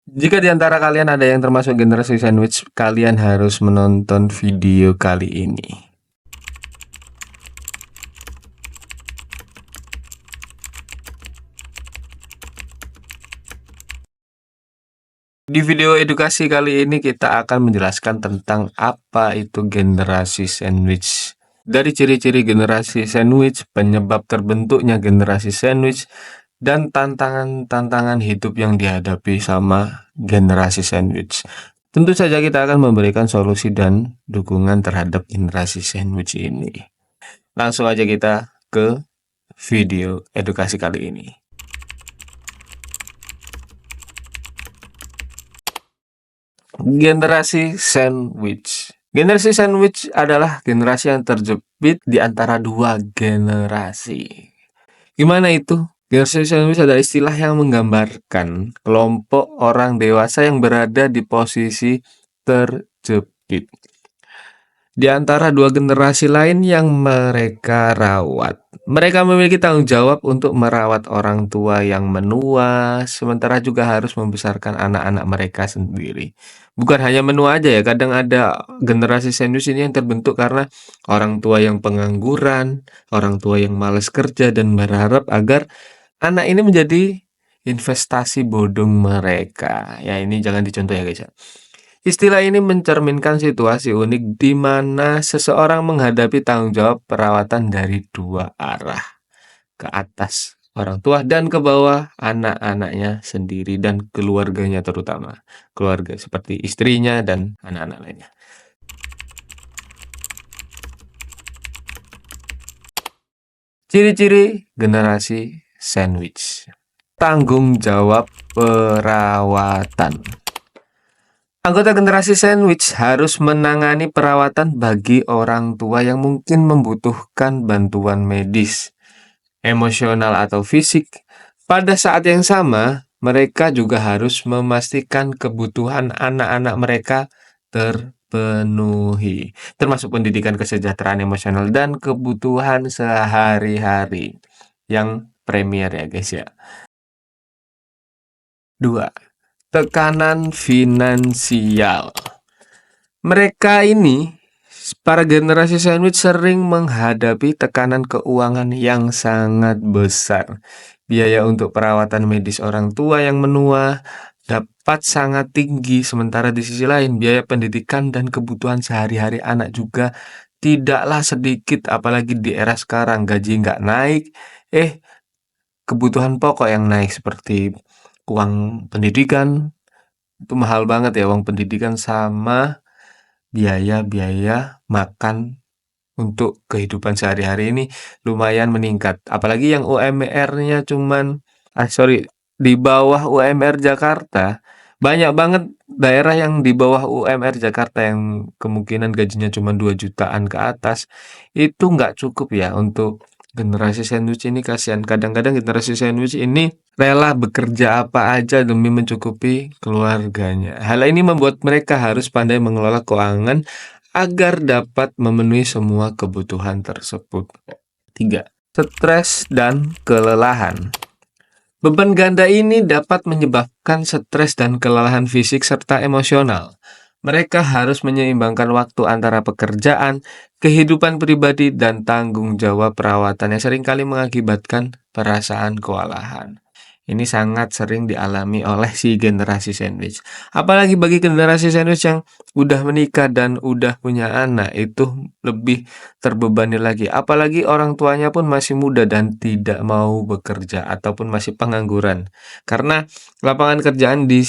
Jika di antara kalian ada yang termasuk generasi sandwich, kalian harus menonton video kali ini. Di video edukasi kali ini kita akan menjelaskan tentang apa itu generasi sandwich. Dari ciri-ciri generasi sandwich, penyebab terbentuknya generasi sandwich, dan tantangan-tantangan hidup yang dihadapi sama generasi sandwich. Tentu saja kita akan memberikan solusi dan dukungan terhadap generasi sandwich ini. Langsung aja kita ke video edukasi kali ini. Generasi sandwich. Generasi sandwich adalah generasi yang terjepit di antara dua generasi. Gimana itu? Generasi sandwich adalah istilah yang menggambarkan kelompok orang dewasa yang berada di posisi terjepit di antara dua generasi lain yang mereka rawat. Mereka memiliki tanggung jawab untuk merawat orang tua yang menua, sementara juga harus membesarkan anak-anak mereka sendiri. Bukan hanya menua aja ya, kadang ada generasi sandwich ini yang terbentuk karena orang tua yang pengangguran, orang tua yang malas kerja dan berharap agar anak ini menjadi investasi bodong mereka. Ya ini jangan dicontoh ya guys ya. Istilah ini mencerminkan situasi unik di mana seseorang menghadapi tanggung jawab perawatan dari dua arah, ke atas orang tua dan ke bawah anak-anaknya sendiri dan keluarganya terutama. Keluarga seperti istrinya dan anak-anak lainnya. Ciri-ciri generasi sandwich. Tanggung jawab perawatan. Anggota generasi sandwich harus menangani perawatan bagi orang tua yang mungkin membutuhkan bantuan medis, emosional atau fisik. Pada saat yang sama, mereka juga harus memastikan kebutuhan anak-anak mereka terpenuhi, termasuk pendidikan, kesejahteraan emosional, dan kebutuhan sehari-hari yang premier ya guys ya. 2. Tekanan finansial. Mereka ini, para generasi sandwich sering menghadapi tekanan keuangan yang sangat besar. Biaya untuk perawatan medis orang tua yang menua dapat sangat tinggi, sementara di sisi lain biaya pendidikan dan kebutuhan sehari-hari anak juga tidaklah sedikit, apalagi di era sekarang gaji nggak naik, kebutuhan pokok yang naik seperti uang pendidikan, itu mahal banget ya uang pendidikan sama biaya-biaya makan untuk kehidupan sehari-hari ini lumayan meningkat. Apalagi yang UMR-nya cuman di bawah UMR Jakarta. Banyak banget daerah yang di bawah UMR Jakarta yang kemungkinan gajinya cuma 2 jutaan ke atas. Itu nggak cukup ya untuk generasi sandwich ini, kasihan. Kadang-kadang generasi sandwich ini rela bekerja apa aja demi mencukupi keluarganya. Hal ini membuat mereka harus pandai mengelola keuangan agar dapat memenuhi semua kebutuhan tersebut. 3. Stres dan kelelahan. Beban ganda ini dapat menyebabkan stres dan kelelahan fisik serta emosional. Mereka harus menyeimbangkan waktu antara pekerjaan, kehidupan pribadi, dan tanggung jawab perawatan yang seringkali mengakibatkan perasaan kewalahan. Ini sangat sering dialami oleh si generasi sandwich. Apalagi bagi generasi sandwich yang udah menikah dan udah punya anak, itu lebih terbebani lagi. Apalagi orang tuanya pun masih muda dan tidak mau bekerja ataupun masih pengangguran. Karena lapangan kerjaan di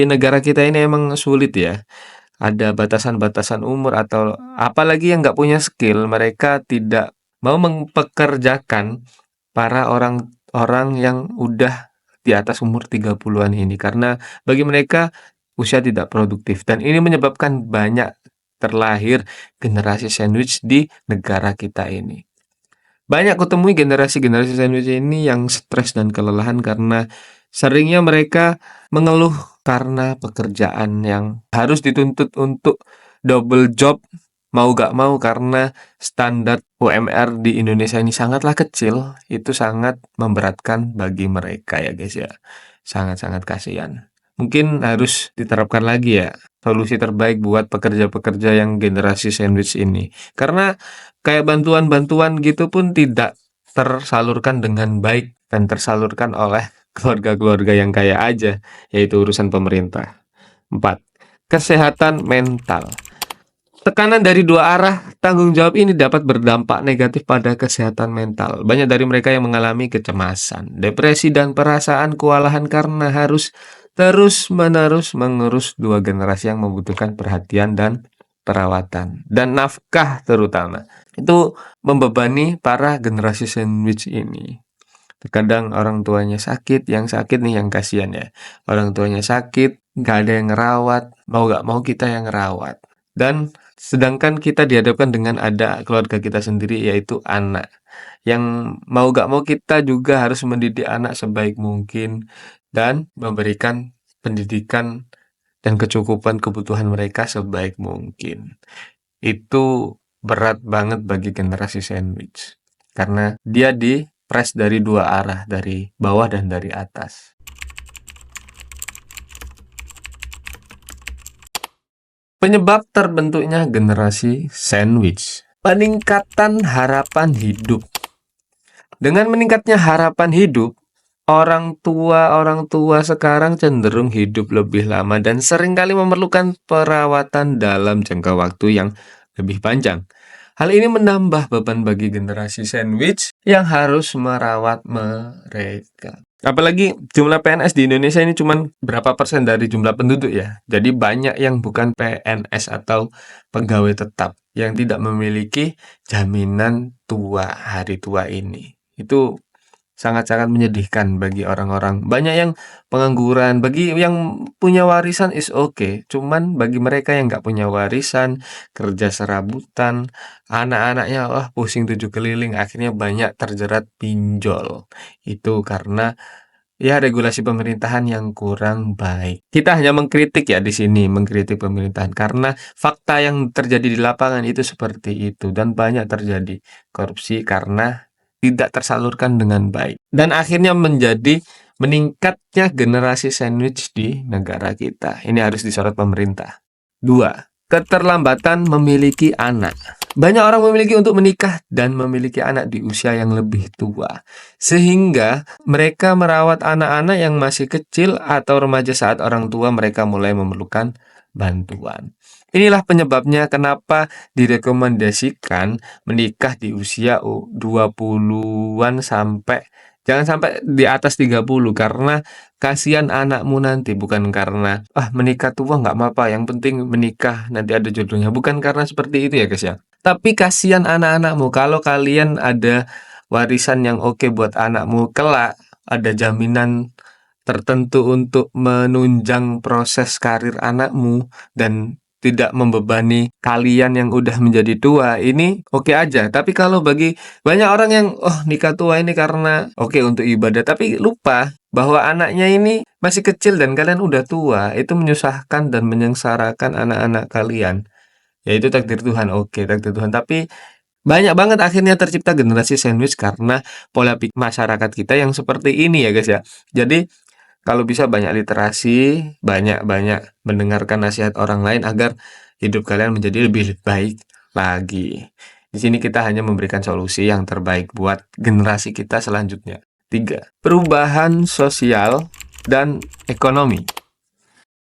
negara kita ini emang sulit ya. Ada batasan-batasan umur atau apalagi yang nggak punya skill, mereka tidak mau mempekerjakan para orang-orang yang udah di atas umur 30-an ini, karena bagi mereka usia tidak produktif dan ini menyebabkan banyak terlahir generasi sandwich di negara kita ini. Banyak kutemui generasi-generasi sandwich ini yang stres dan kelelahan karena seringnya mereka mengeluh karena pekerjaan yang harus dituntut untuk double job, mau gak mau karena standar UMR di Indonesia ini sangatlah kecil, itu sangat memberatkan bagi mereka ya guys ya. Sangat-sangat kasihan. mungkin harus diterapkan lagi ya, solusi terbaik buat pekerja-pekerja yang generasi sandwich ini. Karena kayak bantuan-bantuan gitu pun tidak tersalurkan dengan baik dan tersalurkan oleh keluarga-keluarga yang kaya aja, yaitu urusan pemerintah. 4. Kesehatan mental. Tekanan dari dua arah tanggung jawab ini dapat berdampak negatif pada kesehatan mental. Banyak dari mereka yang mengalami kecemasan, depresi, dan perasaan kewalahan karena harus terus-menerus mengurus dua generasi yang membutuhkan perhatian dan perawatan, dan nafkah terutama. Itu membebani para generasi sandwich ini. Terkadang orang tuanya sakit, yang sakit nih yang kasihan ya. Orang tuanya sakit, nggak ada yang ngerawat, mau nggak mau kita yang ngerawat. Dan sedangkan kita dihadapkan dengan ada keluarga kita sendiri, yaitu anak. Yang mau nggak mau kita juga harus mendidik anak sebaik mungkin dan memberikan pendidikan dan kecukupan kebutuhan mereka sebaik mungkin. Itu berat banget bagi generasi sandwich. Karena dia di-press dari dua arah, dari bawah dan dari atas. Penyebab terbentuknya generasi sandwich. Peningkatan harapan hidup. Dengan meningkatnya harapan hidup, orang tua sekarang cenderung hidup lebih lama dan seringkali memerlukan perawatan dalam jangka waktu yang lebih panjang. Hal ini menambah beban bagi generasi sandwich yang harus merawat mereka. Apalagi jumlah PNS di Indonesia ini cuma berapa persen dari jumlah penduduk ya. Jadi banyak yang bukan PNS atau pegawai tetap yang tidak memiliki jaminan tua hari tua ini. Itu sangat-sangat menyedihkan bagi orang-orang. Banyak yang pengangguran, bagi yang punya warisan is okay. Cuman bagi mereka yang nggak punya warisan, kerja serabutan, anak-anaknya pusing tujuh keliling, akhirnya banyak terjerat pinjol. Itu karena ya regulasi pemerintahan yang kurang baik. Kita hanya mengkritik ya di sini, mengkritik pemerintahan karena fakta yang terjadi di lapangan itu seperti itu dan banyak terjadi korupsi karena tidak tersalurkan dengan baik. Dan akhirnya menjadi meningkatnya generasi sandwich di negara kita. Ini harus disorot pemerintah. 2. Keterlambatan memiliki anak. Banyak orang memiliki untuk menikah dan memiliki anak di usia yang lebih tua. Sehingga mereka merawat anak-anak yang masih kecil atau remaja saat orang tua mereka mulai memerlukan bantuan. Inilah penyebabnya kenapa direkomendasikan menikah di usia 20-an sampai jangan sampai di atas 30 karena kasihan anakmu nanti, bukan karena menikah tua nggak apa-apa, yang penting menikah nanti ada jodohnya. Bukan karena seperti itu ya guys ya. Tapi kasihan anak-anakmu kalau kalian ada warisan yang oke buat anakmu kelak, ada jaminan tertentu untuk menunjang proses karir anakmu dan tidak membebani kalian yang udah menjadi tua, ini oke aja. Tapi kalau bagi banyak orang yang nikah tua ini karena oke untuk ibadah, tapi lupa bahwa anaknya ini masih kecil dan kalian udah tua, itu menyusahkan dan menyengsarakan anak-anak kalian. Ya itu takdir Tuhan, oke takdir Tuhan. Tapi banyak banget akhirnya tercipta generasi sandwich karena pola pikir masyarakat kita yang seperti ini ya guys ya. Jadi kalau bisa banyak literasi, banyak-banyak mendengarkan nasihat orang lain agar hidup kalian menjadi lebih baik lagi. Di sini kita hanya memberikan solusi yang terbaik buat generasi kita selanjutnya. 3. Perubahan sosial dan ekonomi.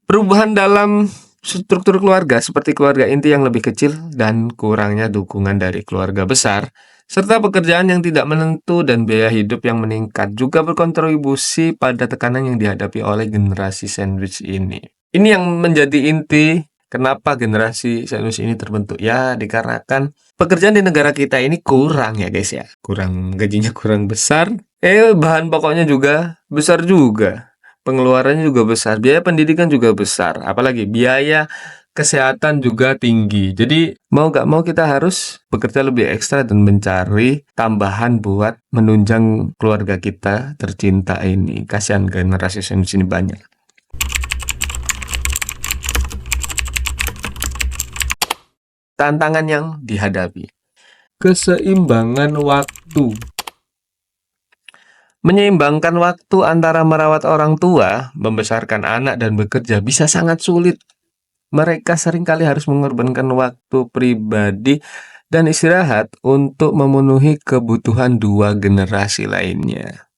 Perubahan dalam struktur keluarga seperti keluarga inti yang lebih kecil dan kurangnya dukungan dari keluarga besar, serta pekerjaan yang tidak menentu dan biaya hidup yang meningkat juga berkontribusi pada tekanan yang dihadapi oleh generasi sandwich ini. Ini yang menjadi inti kenapa generasi sandwich ini terbentuk. Ya, dikarenakan pekerjaan di negara kita ini kurang ya guys ya. Kurang, gajinya kurang besar. Bahan pokoknya juga besar juga. Pengeluarannya juga besar, biaya pendidikan juga besar, apalagi biaya kesehatan juga tinggi. Jadi mau gak mau kita harus bekerja lebih ekstra dan mencari tambahan buat menunjang keluarga kita tercinta ini. Kasihan generasi sandwich ini banyak. Tantangan yang dihadapi. Keseimbangan waktu. Menyeimbangkan waktu antara merawat orang tua, membesarkan anak, dan bekerja bisa sangat sulit. Mereka seringkali harus mengorbankan waktu pribadi dan istirahat untuk memenuhi kebutuhan dua generasi lainnya.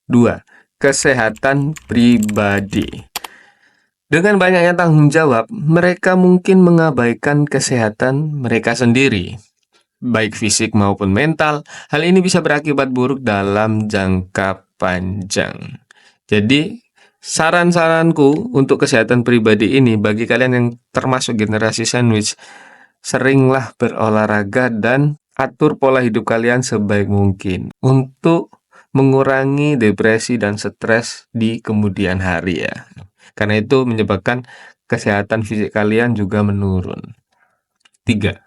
2. Kesehatan pribadi. Dengan banyaknya tanggung jawab, mereka mungkin mengabaikan kesehatan mereka sendiri, baik fisik maupun mental. Hal ini bisa berakibat buruk dalam jangka panjang. Jadi, saran-saranku untuk kesehatan pribadi ini bagi kalian yang termasuk generasi sandwich, seringlah berolahraga dan atur pola hidup kalian sebaik mungkin untuk mengurangi depresi dan stres di kemudian hari ya. Karena itu menyebabkan kesehatan fisik kalian juga menurun. 3.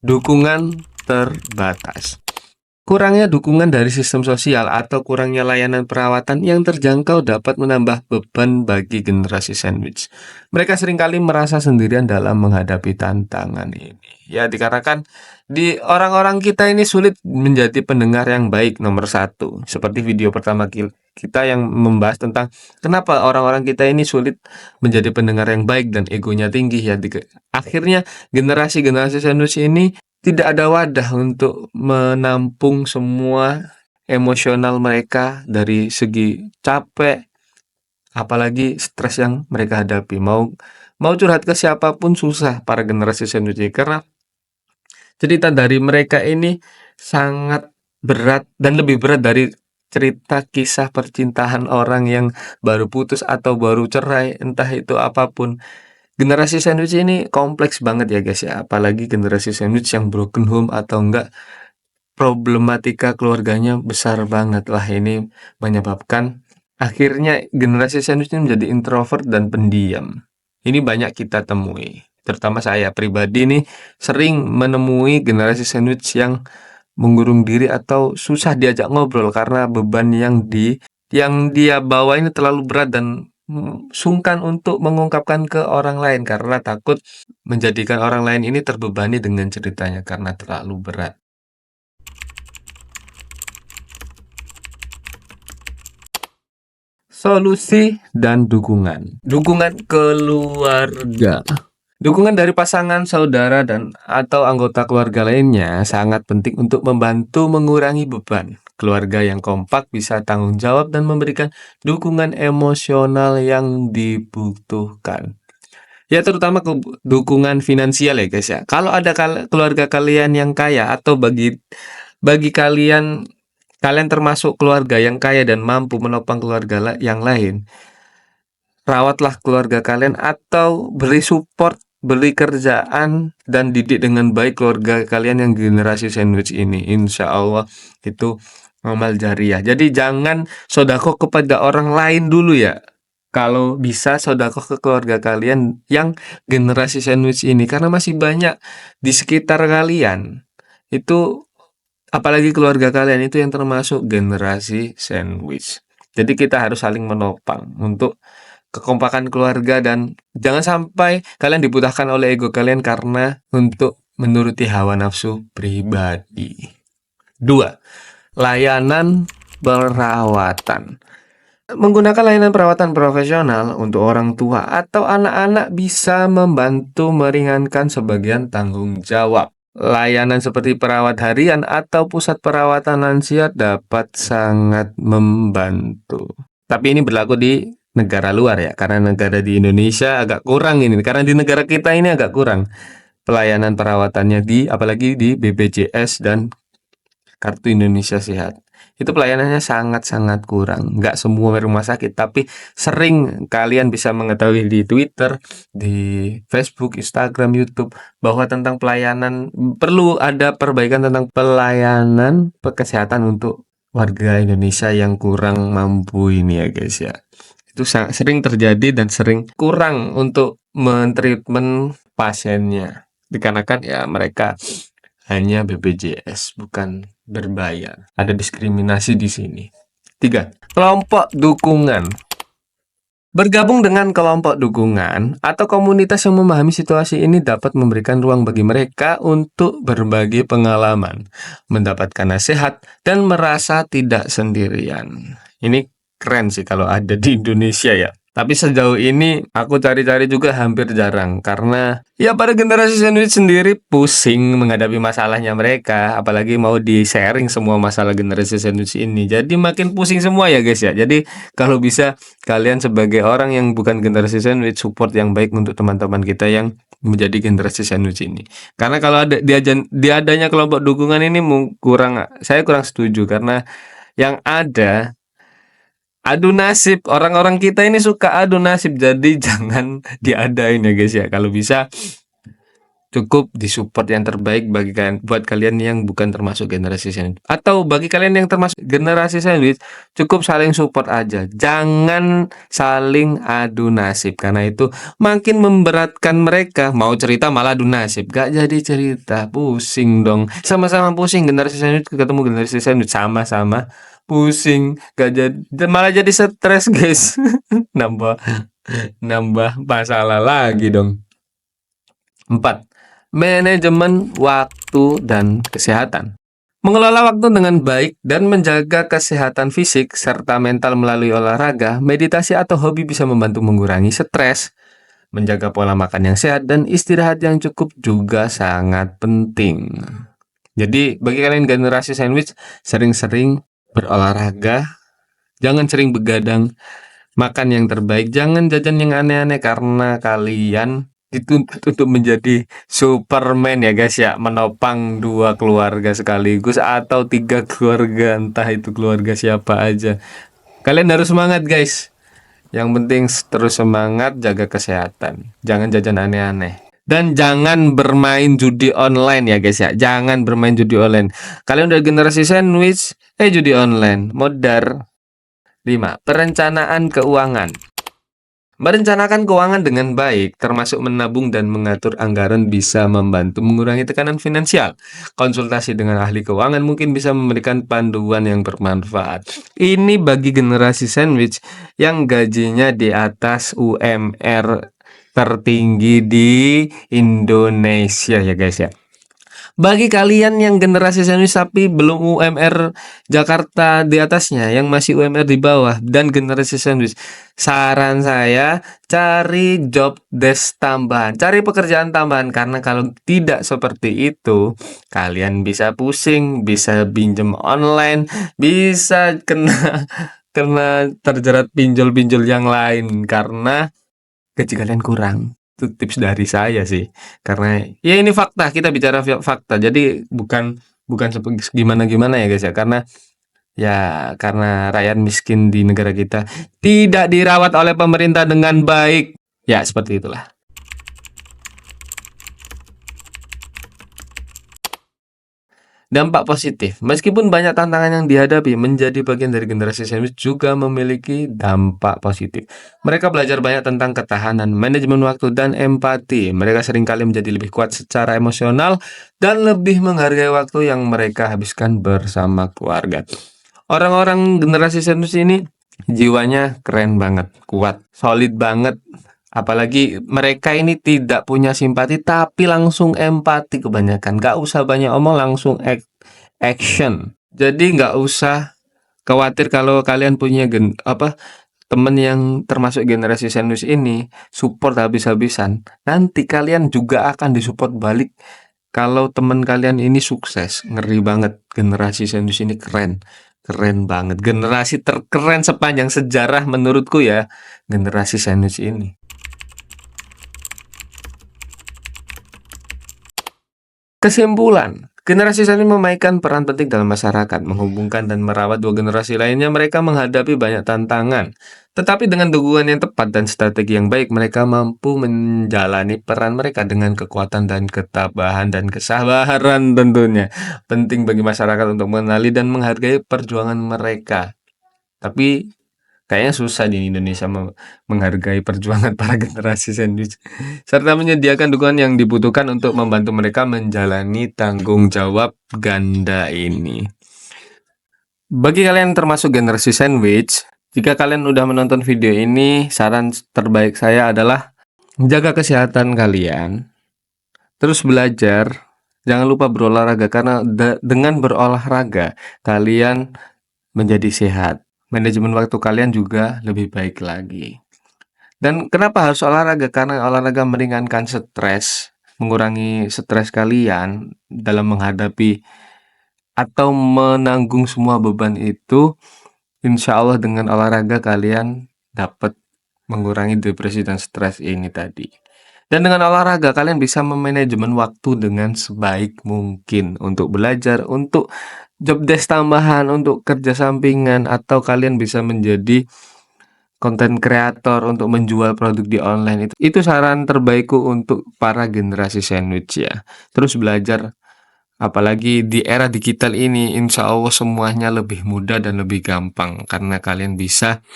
Dukungan terbatas. Kurangnya dukungan dari sistem sosial atau kurangnya layanan perawatan yang terjangkau dapat menambah beban bagi generasi sandwich. Mereka seringkali merasa sendirian dalam menghadapi tantangan ini. Ya, dikarenakan di orang-orang kita ini sulit menjadi pendengar yang baik nomor satu. Seperti video pertama kita yang membahas tentang kenapa orang-orang kita ini sulit menjadi pendengar yang baik dan egonya tinggi ya. Akhirnya generasi-generasi sandwich ini tidak ada wadah untuk menampung semua emosional mereka dari segi capek, apalagi stres yang mereka hadapi. Mau curhat ke siapapun susah para generasi sandwich ini, karena cerita dari mereka ini sangat berat dan lebih berat dari cerita kisah percintaan orang yang baru putus atau baru cerai, entah itu apapun. Generasi sandwich ini kompleks banget ya guys ya, apalagi generasi sandwich yang broken home atau enggak problematika keluarganya besar banget. Lah ini menyebabkan akhirnya generasi sandwich ini menjadi introvert dan pendiam. Ini banyak kita temui. Terutama saya pribadi nih sering menemui generasi sandwich yang mengurung diri atau susah diajak ngobrol karena beban yang dia bawa ini terlalu berat dan sungkan untuk mengungkapkan ke orang lain karena takut menjadikan orang lain ini terbebani dengan ceritanya karena terlalu berat. Solusi dan dukungan. Dukungan keluarga. Dukungan dari pasangan, saudara, dan atau anggota keluarga lainnya sangat penting untuk membantu mengurangi beban. Keluarga yang kompak bisa tanggung jawab dan memberikan dukungan emosional yang dibutuhkan. Ya, terutama dukungan finansial ya guys ya. Kalau ada keluarga kalian yang kaya atau bagi kalian termasuk keluarga yang kaya dan mampu menopang keluarga yang lain, rawatlah keluarga kalian atau beri support, beri kerjaan, dan didik dengan baik keluarga kalian yang generasi sandwich ini. Insya Allah itu amal jariah. Jadi jangan sodako kepada orang lain dulu ya. Kalau bisa sodako ke keluarga kalian yang generasi sandwich ini. Karena masih banyak di sekitar kalian. Itu apalagi keluarga kalian itu yang termasuk generasi sandwich. Jadi kita harus saling menopang untuk kekompakan keluarga dan jangan sampai kalian dibutahkan oleh ego kalian karena untuk menuruti hawa nafsu pribadi. 2. Layanan perawatan. Menggunakan layanan perawatan profesional untuk orang tua atau anak-anak bisa membantu meringankan sebagian tanggung jawab. Layanan seperti perawat harian atau pusat perawatan lansia dapat sangat membantu. Tapi ini berlaku di negara luar ya, karena negara di Indonesia agak kurang ini. Karena di negara kita ini agak kurang pelayanan perawatannya apalagi di BPJS dan Kartu Indonesia Sehat. Itu pelayanannya sangat-sangat kurang. Nggak semua rumah sakit, tapi sering kalian bisa mengetahui di Twitter, di Facebook, Instagram, YouTube, bahwa tentang pelayanan, perlu ada perbaikan tentang pelayanan kesehatan untuk warga Indonesia yang kurang mampu ini ya guys ya. Itu sering terjadi dan sering kurang untuk mentreatment pasiennya. Dikarenakan ya mereka hanya BPJS, bukan berbayar. Ada diskriminasi di sini. 3. Kelompok dukungan. Bergabung dengan kelompok dukungan atau komunitas yang memahami situasi ini dapat memberikan ruang bagi mereka untuk berbagi pengalaman, mendapatkan nasihat, dan merasa tidak sendirian. Ini keren sih kalau ada di Indonesia ya. Tapi sejauh ini aku cari-cari juga hampir jarang karena ya pada generasi sandwich sendiri pusing menghadapi masalahnya mereka, apalagi mau di-sharing semua masalah generasi sandwich ini. Jadi makin pusing semua ya guys ya. Jadi kalau bisa kalian sebagai orang yang bukan generasi sandwich, support yang baik untuk teman-teman kita yang menjadi generasi sandwich ini. Karena kalau ada diadanya kelompok dukungan ini saya kurang setuju karena yang ada adu nasib. Orang-orang kita ini suka adu nasib, jadi jangan diadain ya guys ya. Kalau bisa cukup disupport yang terbaik bagi kalian, buat kalian yang bukan termasuk generasi sandwich atau bagi kalian yang termasuk generasi sandwich, cukup saling support aja, jangan saling adu nasib karena itu makin memberatkan mereka. Mau cerita malah adu nasib, gak jadi cerita, pusing dong, sama-sama pusing. Generasi sandwich ketemu generasi sandwich sama-sama pusing, gak jadi, malah jadi stres guys. nambah nambah masalah lagi dong. 4. Manajemen waktu dan kesehatan. Mengelola waktu dengan baik dan menjaga kesehatan fisik serta mental melalui olahraga, meditasi atau hobi bisa membantu mengurangi stres, menjaga pola makan yang sehat, dan istirahat yang cukup juga sangat penting. Jadi bagi kalian generasi sandwich, sering-sering berolahraga, jangan sering begadang, makan yang terbaik, jangan jajan yang aneh-aneh karena kalian dituntut untuk menjadi Superman ya guys ya, menopang 2 keluarga sekaligus atau 3 keluarga, entah itu keluarga siapa aja. Kalian harus semangat guys. Yang penting terus semangat, jaga kesehatan. Jangan jajan aneh-aneh. Dan jangan bermain judi online ya guys ya. Jangan bermain judi online. Kalian udah generasi sandwich, judi online, modar. 5. Perencanaan keuangan. Merencanakan keuangan dengan baik, termasuk menabung dan mengatur anggaran, bisa membantu mengurangi tekanan finansial. Konsultasi dengan ahli keuangan mungkin bisa memberikan panduan yang bermanfaat. Ini bagi generasi sandwich yang gajinya di atas UMR tertinggi di Indonesia ya guys ya. Bagi kalian yang generasi sandwich tapi belum UMR Jakarta di atasnya, yang masih UMR di bawah dan generasi sandwich, saran saya cari job desk tambahan, cari pekerjaan tambahan, karena kalau tidak seperti itu kalian bisa pusing, bisa pinjam online, bisa kena kena terjerat pinjol-pinjol yang lain karena gaji kalian kurang. Itu tips dari saya sih. Karena ya ini fakta, kita bicara fakta. Jadi bukan bukan gimana-gimana ya guys ya. Karena rakyat miskin di negara kita tidak dirawat oleh pemerintah dengan baik. Ya, seperti itulah. Dampak positif. Meskipun banyak tantangan yang dihadapi, menjadi bagian dari generasi sandwich juga memiliki dampak positif. Mereka belajar banyak tentang ketahanan, manajemen waktu, dan empati. Mereka seringkali menjadi lebih kuat secara emosional dan lebih menghargai waktu yang mereka habiskan bersama keluarga. Orang-orang generasi sandwich ini jiwanya keren banget, kuat, solid banget. Apalagi mereka ini tidak punya simpati tapi langsung empati kebanyakan. Gak usah banyak omong, langsung action. Jadi gak usah khawatir kalau kalian punya temen yang termasuk generasi sandwich ini support habis-habisan. Nanti kalian juga akan disupport balik. Kalau temen kalian ini sukses, ngeri banget. Generasi sandwich ini keren. Keren banget. Generasi terkeren sepanjang sejarah menurutku ya, generasi sandwich ini. Kesimpulan, generasi sandwich memainkan peran penting dalam masyarakat, menghubungkan dan merawat 2 generasi lainnya. Mereka menghadapi banyak tantangan, tetapi dengan dukungan yang tepat dan strategi yang baik, mereka mampu menjalani peran mereka dengan kekuatan dan ketabahan dan kesabaran tentunya. Penting bagi masyarakat untuk mengenali dan menghargai perjuangan mereka. Tapi kayaknya susah di Indonesia menghargai perjuangan para generasi sandwich, serta menyediakan dukungan yang dibutuhkan untuk membantu mereka menjalani tanggung jawab ganda ini. Bagi kalian yang termasuk generasi sandwich, Jika kalian udah menonton video ini, saran terbaik saya adalah jaga kesehatan kalian, terus belajar, jangan lupa berolahraga karena dengan berolahraga kalian menjadi sehat. Manajemen waktu kalian juga lebih baik lagi. Dan kenapa harus olahraga? Karena olahraga meringankan stres, mengurangi stres kalian dalam menghadapi atau menanggung semua beban itu. Insya Allah dengan olahraga kalian dapat mengurangi depresi dan stres ini tadi. Dan dengan olahraga kalian bisa memanajemen waktu dengan sebaik mungkin untuk belajar, untuk job desk tambahan, untuk kerja sampingan, atau kalian bisa menjadi konten kreator untuk menjual produk di online. Itu saran terbaikku untuk para generasi sandwich ya. Terus belajar, apalagi di era digital ini, insya Allah semuanya lebih mudah dan lebih gampang karena kalian bisa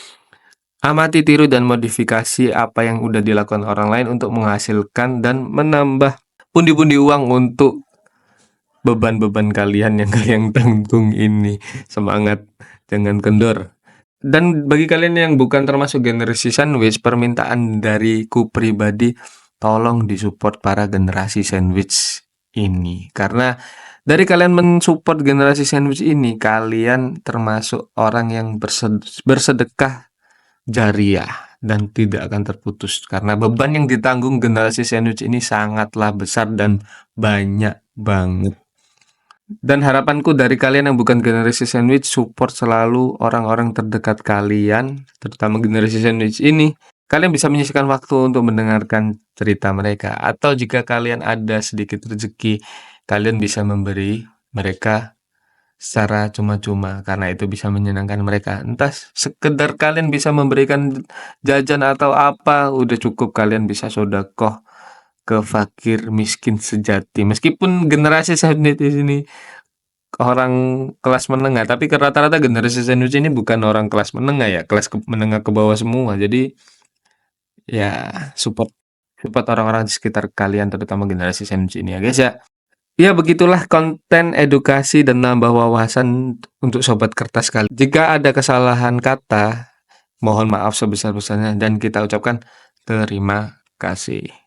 amati, tiru, dan modifikasi apa yang udah dilakukan orang lain untuk menghasilkan dan menambah pundi-pundi uang untuk beban-beban kalian yang kalian tanggung ini. Semangat, jangan kendor. Dan bagi kalian yang bukan termasuk generasi sandwich, permintaan dariku pribadi, tolong disupport para generasi sandwich ini. Karena dari kalian mensupport generasi sandwich ini, kalian termasuk orang yang bersedekah jariah dan tidak akan terputus. Karena beban yang ditanggung generasi sandwich ini sangatlah besar dan banyak banget. Dan harapanku dari kalian yang bukan generasi sandwich, support selalu orang-orang terdekat kalian, terutama generasi sandwich ini. Kalian bisa menyisihkan waktu untuk mendengarkan cerita mereka. Atau jika kalian ada sedikit rezeki, kalian bisa memberi mereka secara cuma-cuma. Karena itu bisa menyenangkan mereka. Entah sekedar kalian bisa memberikan jajan atau apa, udah cukup kalian bisa sedekah ke fakir miskin sejati. Meskipun generasi sandwich ini orang kelas menengah, tapi rata-rata generasi sandwich ini bukan orang kelas menengah ya, kelas menengah ke bawah semua. Jadi ya support support orang-orang di sekitar kalian, terutama generasi sandwich ini ya guys ya. Ya begitulah konten edukasi dan nambah wawasan untuk sobat kertas kali. Jika ada kesalahan kata, mohon maaf sebesar-besarnya dan kita ucapkan terima kasih.